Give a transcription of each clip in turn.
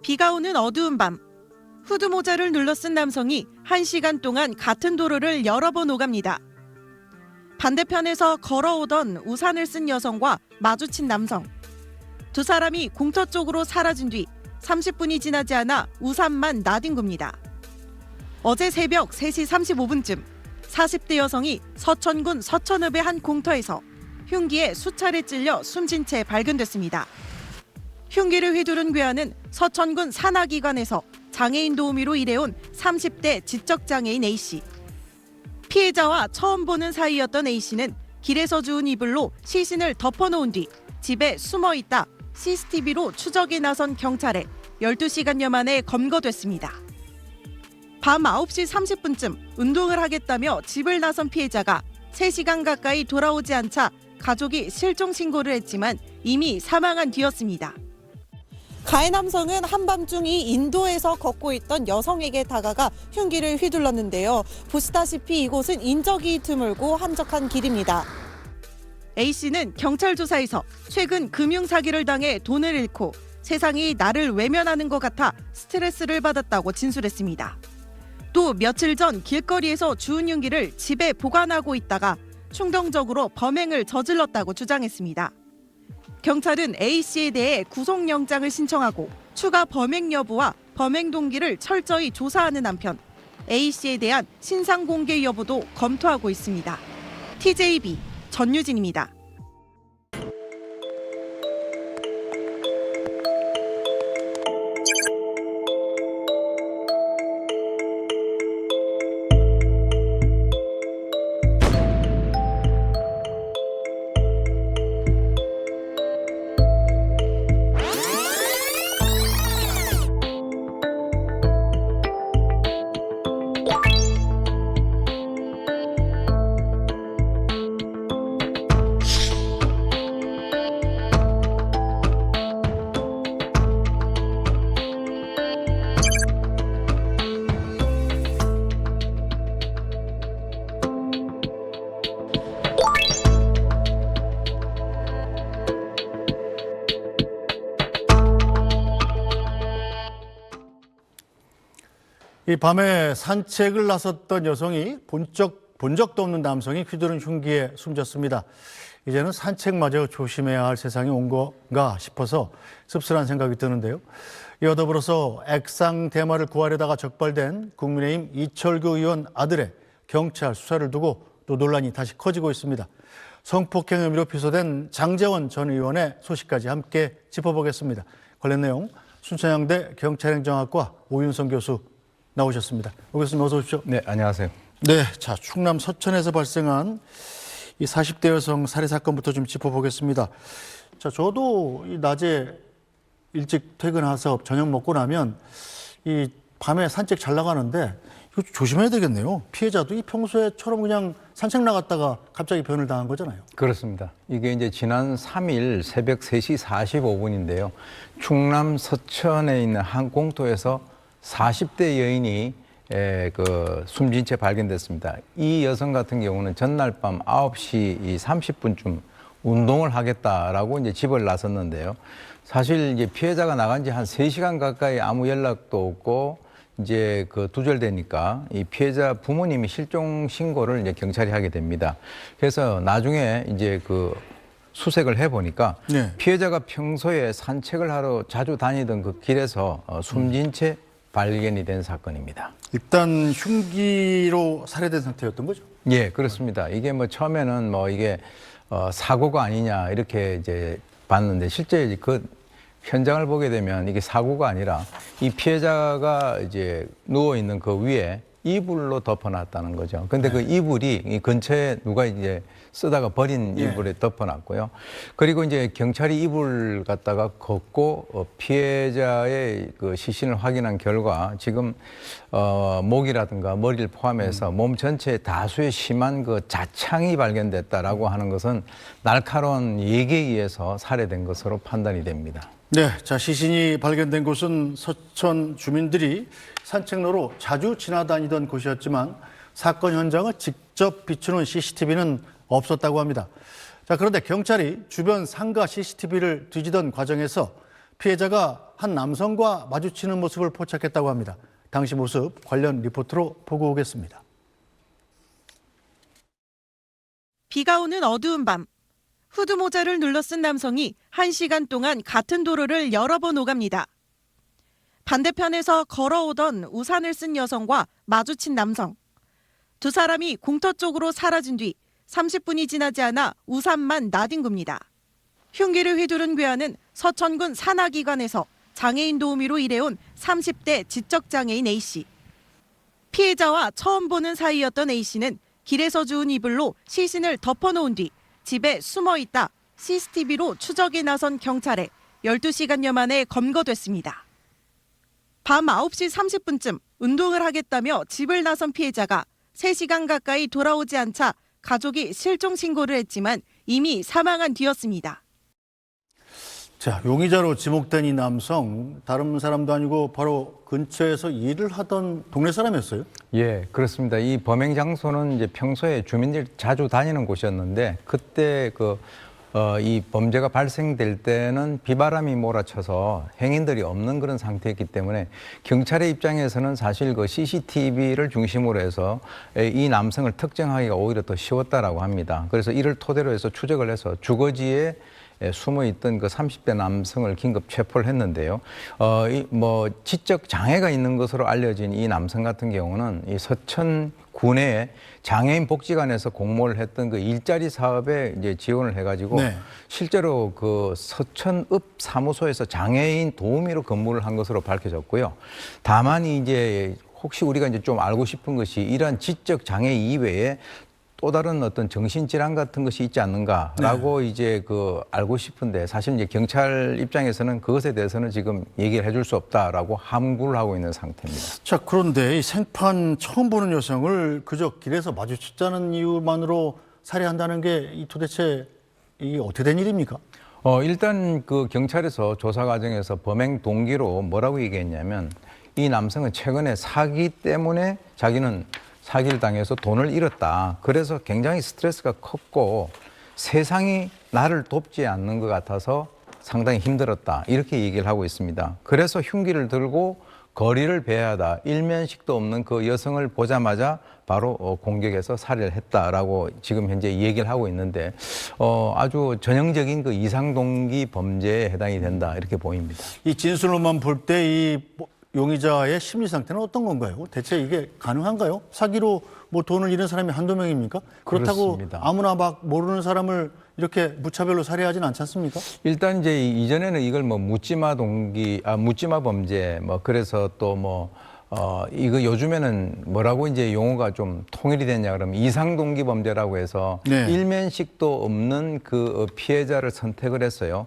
비가 오는 어두운 밤, 후드 모자를 눌러 쓴 남성이 1시간 동안 같은 도로를 여러 번 오갑니다. 반대편에서 걸어오던 우산을 쓴 여성과 마주친 남성. 두 사람이 공터 쪽으로 사라진 뒤 30분이 지나지 않아 우산만 나뒹굽니다. 어제 새벽 3시 35분쯤 40대 여성이 서천군 서천읍의 한 공터에서 흉기에 수차례 찔려 숨진 채 발견됐습니다. 흉기를 휘두른 괴한은 서천군 산하기관에서 장애인 도우미로 일해온 30대 지적장애인 A씨. 피해자와 처음 보는 사이였던 A씨는 길에서 주운 이불로 시신을 덮어놓은 뒤 집에 숨어있다 CCTV로 추적에 나선 경찰에 12시간여 만에 검거됐습니다. 밤 9시 30분쯤 운동을 하겠다며 집을 나선 피해자가 3시간 가까이 돌아오지 않자 가족이 실종 신고를 했지만 이미 사망한 뒤였습니다. 가해 남성은 한밤중 이 인도에서 걷고 있던 여성에게 다가가 흉기를 휘둘렀는데요. 보시다시피 이곳은 인적이 드물고 한적한 길입니다. A씨는 경찰 조사에서 최근 금융사기를 당해 돈을 잃고 세상이 나를 외면하는 것 같아 스트레스를 받았다고 진술했습니다. 또 며칠 전 길거리에서 주운 흉기를 집에 보관하고 있다가 충동적으로 범행을 저질렀다고 주장했습니다. 경찰은 A씨에 대해 구속영장을 신청하고 추가 범행 여부와 범행 동기를 철저히 조사하는 한편 A씨에 대한 신상 공개 여부도 검토하고 있습니다. TJB 전유진입니다. 이 밤에 산책을 나섰던 여성이 본 적도 없는 남성이 휘두른 흉기에 숨졌습니다. 이제는 산책마저 조심해야 할 세상이 온 건가 싶어서 씁쓸한 생각이 드는데요. 이와 더불어서 액상 대마를 구하려다가 적발된 국민의힘 이철규 의원 아들의 경찰 수사를 두고 또 논란이 다시 커지고 있습니다. 성폭행 혐의로 기소된 장제원 전 의원의 소식까지 함께 짚어보겠습니다. 관련 내용 순천향대 경찰행정학과 오윤성 교수 나오셨습니다. 오 교수님 어서 오십시오. 네, 안녕하세요. 네, 자 충남 서천에서 발생한 이 40대 여성 살해 사건부터 좀 짚어보겠습니다. 자, 저도 이 낮에 일찍 퇴근해서 저녁 먹고 나면 이 밤에 산책 잘 나가는데 이거 조심해야 되겠네요. 피해자도 이 평소에처럼 그냥 산책 나갔다가 갑자기 변을 당한 거잖아요. 그렇습니다. 이게 이제 지난 3일 새벽 3시 45분인데요. 충남 서천에 있는 한 공터에서 40대 여인이 숨진 채 발견됐습니다. 이 여성 같은 경우는 전날 밤 9시 30분쯤 운동을 하겠다라고 이제 집을 나섰는데요. 사실 이제 피해자가 나간 지 한 3시간 가까이 아무 연락도 없고 이제 두절되니까 이 피해자 부모님이 실종 신고를 이제 경찰이 하게 됩니다. 그래서 나중에 이제 수색을 해보니까 네. 피해자가 평소에 산책을 하러 자주 다니던 그 길에서 숨진 채 발견이 된 사건입니다. 일단 흉기로 살해된 상태였던 거죠? 예, 그렇습니다. 이게 처음에는 이게 사고가 아니냐 이렇게 이제 봤는데 실제 그 현장을 보게 되면 이게 사고가 아니라 이 피해자가 이제 누워 있는 그 위에 이불로 덮어놨다는 거죠. 근데 네. 그 이불이 이 근처에 누가 이제 쓰다가 버린 이불에 덮어놨고요. 그리고 이제 경찰이 이불 갖다가 걷고 피해자의 그 시신을 확인한 결과 지금 목이라든가 머리를 포함해서 몸 전체에 다수의 심한 그 자창이 발견됐다라고 하는 것은 날카로운 예기에 의해서 살해된 것으로 판단이 됩니다. 네, 자 시신이 발견된 곳은 서천 주민들이 산책로로 자주 지나다니던 곳이었지만 사건 현장을 직접 비추는 CCTV는 없었다고 합니다. 자, 그런데 경찰이 주변 상가 CCTV를 뒤지던 과정에서 피해자가 한 남성과 마주치는 모습을 포착했다고 합니다. 당시 모습 관련 리포트로 보고 오겠습니다. 비가 오는 어두운 밤, 후드 모자를 눌러쓴 남성이 1시간 동안 같은 도로를 여러 번 오갑니다. 반대편에서 걸어오던 우산을 쓴 여성과 마주친 남성. 두 사람이 공터 쪽으로 사라진 뒤 30분이 지나지 않아 우산만 나뒹굽니다. 흉기를 휘두른 괴한은 서천군 산하기관에서 장애인 도우미로 일해온 30대 지적장애인 A씨. 피해자와 처음 보는 사이였던 A씨는 길에서 주운 이불로 시신을 덮어놓은 뒤 집에 숨어있다 CCTV로 추적에 나선 경찰에 12시간여 만에 검거됐습니다. 밤 9시 30분쯤 운동을 하겠다며 집을 나선 피해자가 3시간 가까이 돌아오지 않자 가족이 실종 신고를 했지만 이미 사망한 뒤였습니다. 자, 용의자로 지목된 이 남성, 다른 사람도 아니고 바로 근처에서 일을 하던 동네 사람이었어요? 예, 그렇습니다. 이 범행 장소는 이제 평소에 주민들이 자주 다니는 곳이었는데 그때 이 범죄가 발생될 때는 비바람이 몰아쳐서 행인들이 없는 그런 상태였기 때문에 경찰의 입장에서는 사실 그 CCTV를 중심으로 해서 이 남성을 특정하기가 오히려 더 쉬웠다라고 합니다. 그래서 이를 토대로 해서 추적을 해서 주거지에 숨어 있던 그 30대 남성을 긴급 체포를 했는데요. 지적 장애가 있는 것으로 알려진 이 남성 같은 경우는 이 서천 군의 장애인 복지관에서 공모를 했던 그 일자리 사업에 이제 지원을 해가지고 네. 실제로 그 서천읍 사무소에서 장애인 도우미로 근무를 한 것으로 밝혀졌고요. 다만 이제 혹시 우리가 이제 좀 알고 싶은 것이 이러한 지적 장애 이외에 또 다른 어떤 정신질환 같은 것이 있지 않는가라고 이제 알고 싶은데 사실 이제 경찰 입장에서는 그것에 대해서는 지금 얘기를 해줄 수 없다라고 함구를 하고 있는 상태입니다. 자, 그런데 이 생판 처음 보는 여성을 그저 길에서 마주쳤다는 이유만으로 살해한다는 게 도대체 이게 어떻게 된 일입니까? 일단 그 경찰에서 조사 과정에서 범행 동기로 뭐라고 얘기했냐면 이 남성은 최근에 사기 때문에 자기는 사기를 당해서 돈을 잃었다. 그래서 굉장히 스트레스가 컸고 세상이 나를 돕지 않는 것 같아서 상당히 힘들었다. 이렇게 얘기를 하고 있습니다. 그래서 흉기를 들고 거리를 배회하다 일면식도 없는 그 여성을 보자마자 바로 공격해서 살해를 했다라고 지금 현재 얘기를 하고 있는데 아주 전형적인 그 이상동기 범죄에 해당이 된다 이렇게 보입니다. 이 진술로만 볼 때 이 용의자의 심리 상태는 어떤 건가요? 대체 이게 가능한가요? 사기로 뭐 돈을 잃은 사람이 한두 명입니까? 그렇다고 그렇습니다. 아무나 막 모르는 사람을 이렇게 무차별로 살해하진 않지 않습니까? 일단 이제 이전에는 이걸 뭐 묻지마 범죄 그래서 또 이거 요즘에는 뭐라고 이제 용어가 좀 통일이 됐냐 그러면 이상동기 범죄라고 해서 네. 일면식도 없는 그 피해자를 선택을 했어요.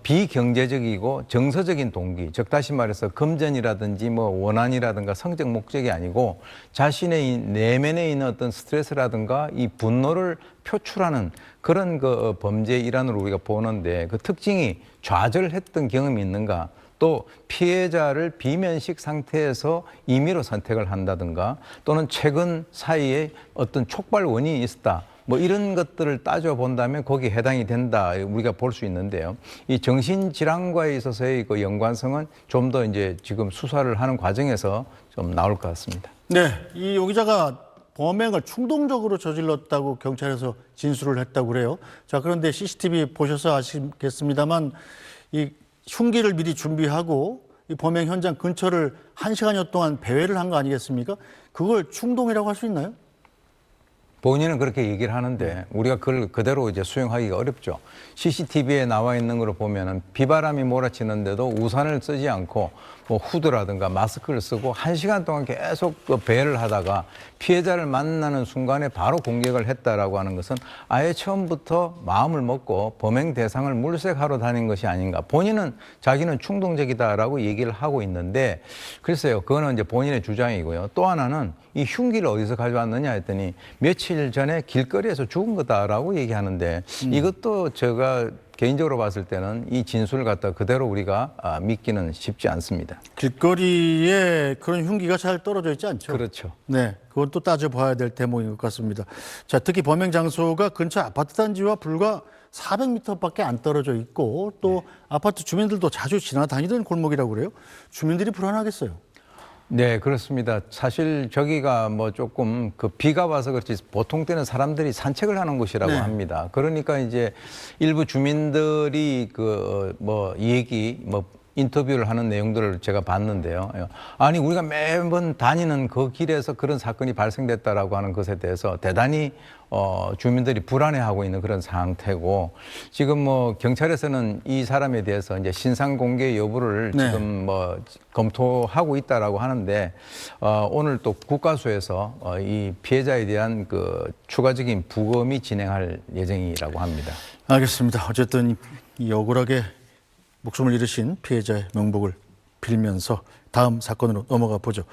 비경제적이고 정서적인 동기, 즉 다시 말해서 금전이라든지 원한이라든가 성적 목적이 아니고 자신의 내면에 있는 어떤 스트레스라든가 이 분노를 표출하는 그런 그 범죄의 일환으로 우리가 보는데 그 특징이 좌절했던 경험이 있는가? 또 피해자를 비면식 상태에서 임의로 선택을 한다든가 또는 최근 사이에 어떤 촉발 원인이 있었다. 이런 것들을 따져본다면 거기에 해당이 된다. 우리가 볼 수 있는데요. 이 정신질환과에 있어서의 그 연관성은 좀 더 이제 지금 수사를 하는 과정에서 좀 나올 것 같습니다. 네, 이 용의자가 범행을 충동적으로 저질렀다고 경찰에서 진술을 했다고 그래요. 자, 그런데 CCTV 보셔서 아시겠습니다만 이 흉기를 미리 준비하고 이 범행 현장 근처를 1시간여 동안 배회를 한 거 아니겠습니까? 그걸 충동이라고 할 수 있나요? 본인은 그렇게 얘기를 하는데 우리가 그걸 그대로 이제 수용하기가 어렵죠. CCTV에 나와 있는 걸 보면은 비바람이 몰아치는데도 우산을 쓰지 않고 후드라든가 마스크를 쓰고 1시간 동안 계속 배회를 하다가 피해자를 만나는 순간에 바로 공격을 했다라고 하는 것은 아예 처음부터 마음을 먹고 범행 대상을 물색하러 다닌 것이 아닌가. 본인은 자기는 충동적이다라고 얘기를 하고 있는데 글쎄요. 그거는 이제 본인의 주장이고요. 또 하나는 이 흉기를 어디서 가져왔느냐 했더니 며칠 전에 길거리에서 죽은 거다라고 얘기하는데 이것도 제가 개인적으로 봤을 때는 이 진술을 갖다 그대로 우리가 믿기는 쉽지 않습니다. 길거리에 그런 흉기가 잘 떨어져 있지 않죠? 그렇죠. 네, 그건 또 따져봐야 될 대목인 것 같습니다. 자, 특히 범행 장소가 근처 아파트 단지와 불과 400m밖에 안 떨어져 있고 또 아파트 주민들도 자주 지나다니던 골목이라고 그래요. 주민들이 불안하겠어요. 네, 그렇습니다. 사실 저기가 뭐 조금 그 비가 와서 그렇지 보통 때는 사람들이 산책을 하는 곳이라고 네. 합니다. 그러니까 이제 일부 주민들이 그 뭐 얘기 뭐 인터뷰를 하는 내용들을 제가 봤는데요. 아니 우리가 매번 다니는 그 길에서 그런 사건이 발생됐다라고 하는 것에 대해서 대단히 주민들이 불안해하고 있는 그런 상태고 지금 뭐 경찰에서는 이 사람에 대해서 이제 신상 공개 여부를 네. 지금 뭐 검토하고 있다라고 하는데 오늘 또 국가수에서 이 피해자에 대한 그 추가적인 부검이 진행할 예정이라고 합니다. 알겠습니다. 어쨌든 이 억울하게 목숨을 잃으신 피해자의 명복을 빌면서 다음 사건으로 넘어가 보죠.